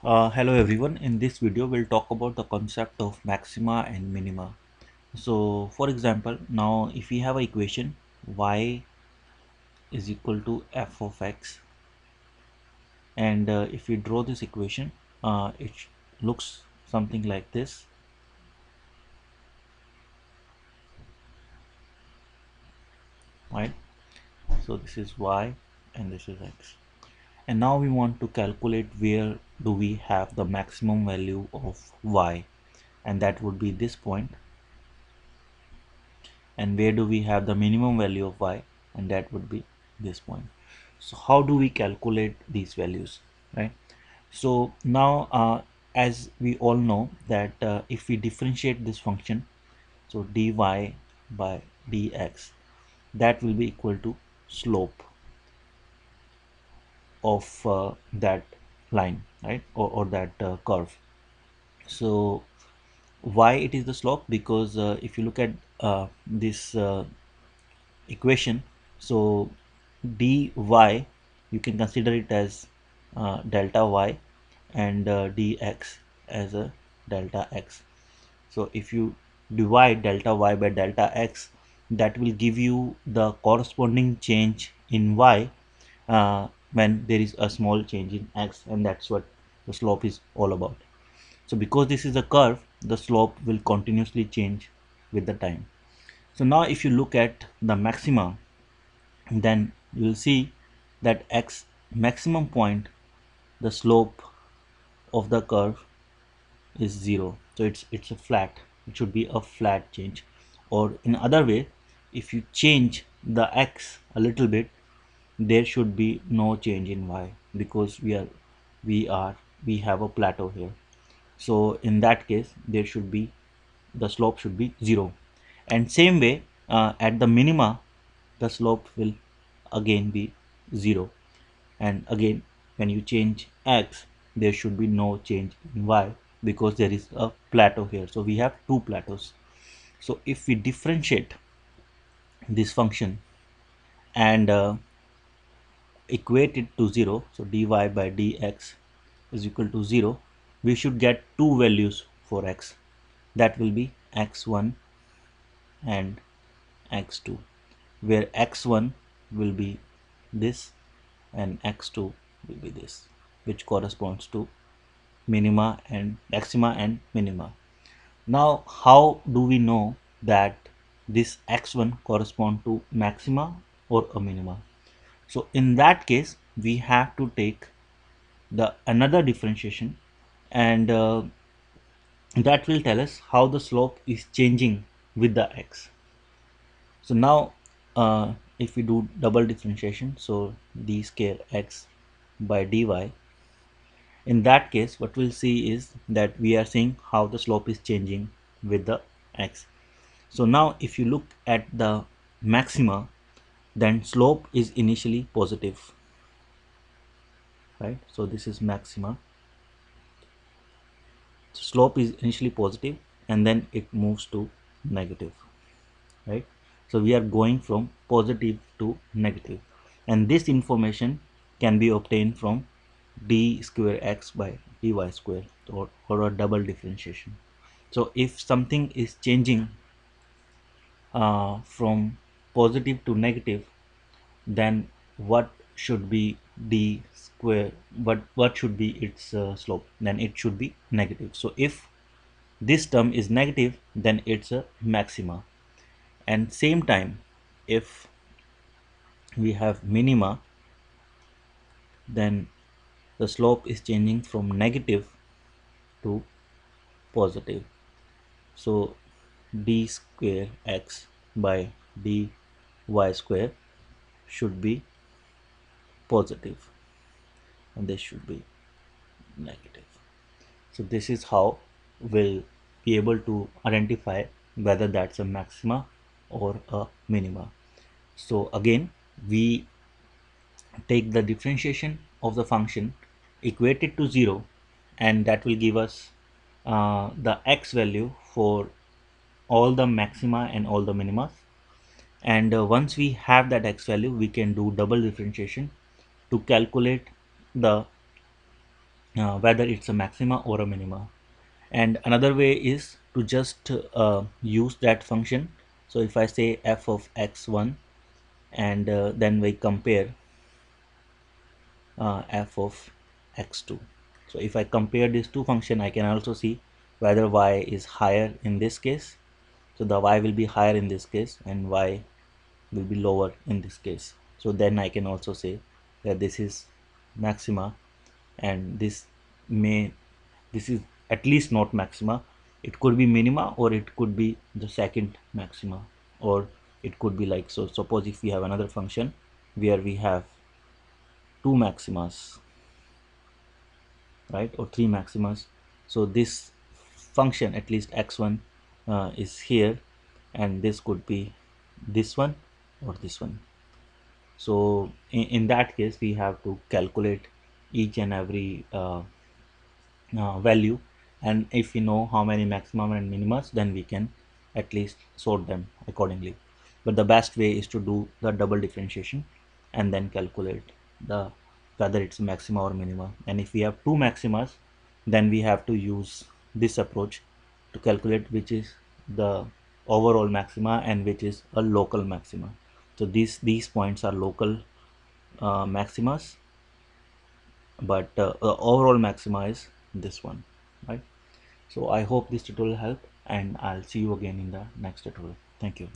Hello everyone. In this video, we'll talk about the concept of maxima and minima. So, for example, now if we have an equation y is equal to f of x, and if we draw this equation, it looks something like this, right? So this is y and this is x. And now we want to calculate where do we have the maximum value of y, and that would be this point, and where do we have the minimum value of y, and that would be this point. So how do we calculate these values, right? So now as we all know that if we differentiate this function, so dy by dx, that will be equal to slope of that line, right? Or that curve. So why it is the slope? Because if you look at this equation, so dy, you can consider it as delta y, and dx as a delta x. So if you divide delta y by delta x, that will give you the corresponding change in y when there is a small change in x, and that's what the slope is all about. So because this is a curve, the slope will continuously change with the time. So now if you look at the maxima, then you will see that x maximum point, the slope of the curve is 0. So it's a flat, it should be a flat change. Or in other way, if you change the x a little bit, there should be no change in y, because we are we have a plateau here. So in that case, there should be, the slope should be 0. And same way, at the minima, the slope will again be 0. And again, when you change x, there should be no change in y, because there is a plateau here. So we have two plateaus. So if we differentiate this function and equate it to 0, so dy by dx is equal to 0, we should get two values for x. That will be x1 and x2, where x1 will be this and x2 will be this, which corresponds to minima and maxima and minima. Now how do we know that this x1 correspond to maxima or a minima? So in that case, we have to take the another differentiation, and that will tell us how the slope is changing with the x. So now if we do double differentiation, so d square x by dy, in that case what we'll see is that we are seeing how the slope is changing with the x. So now if you look at the maxima, then slope is initially positive, right? So this is maxima, slope is initially positive, and then it moves to negative, right? So we are going from positive to negative, and this information can be obtained from d square x by dy square, or a double differentiation. So if something is changing from positive to negative, then what should be d square, what should be its slope? Then it should be negative. So if this term is negative, then it's a maxima. And same time, if we have minima, then the slope is changing from negative to positive. So d square x by dy square should be positive, and this should be negative. So this is how we'll be able to identify whether that's a maxima or a minima. So again, we take the differentiation of the function, equate it to 0, and that will give us the x value for all the maxima and all the minima. And once we have that x value, we can do double differentiation to calculate the whether it's a maxima or a minima. And another way is to just use that function. So if I say f of x1 and then we compare f of x2. So if I compare these two function, I can also see whether y is higher in this case. So the y will be higher in this case and y will be lower in this case. So then I can also say that this is maxima, and this is at least not maxima. It could be minima, or it could be the second maxima, or it could be like, so suppose if we have another function where we have two maximas, right, or three maximas. So this function, at least x1, is here, and this could be this one or this one. So in that case we have to calculate each and every value, and if we know how many maximum and minimas, then we can at least sort them accordingly. But the best way is to do the double differentiation and then calculate the whether it's maxima or minima. And if we have two maximas, then we have to use this approach to calculate which is the overall maxima and which is a local maxima. So these points are local maximas, but overall maxima is this one, right? So I hope this tutorial helped, and I'll see you again in the next tutorial. Thank you.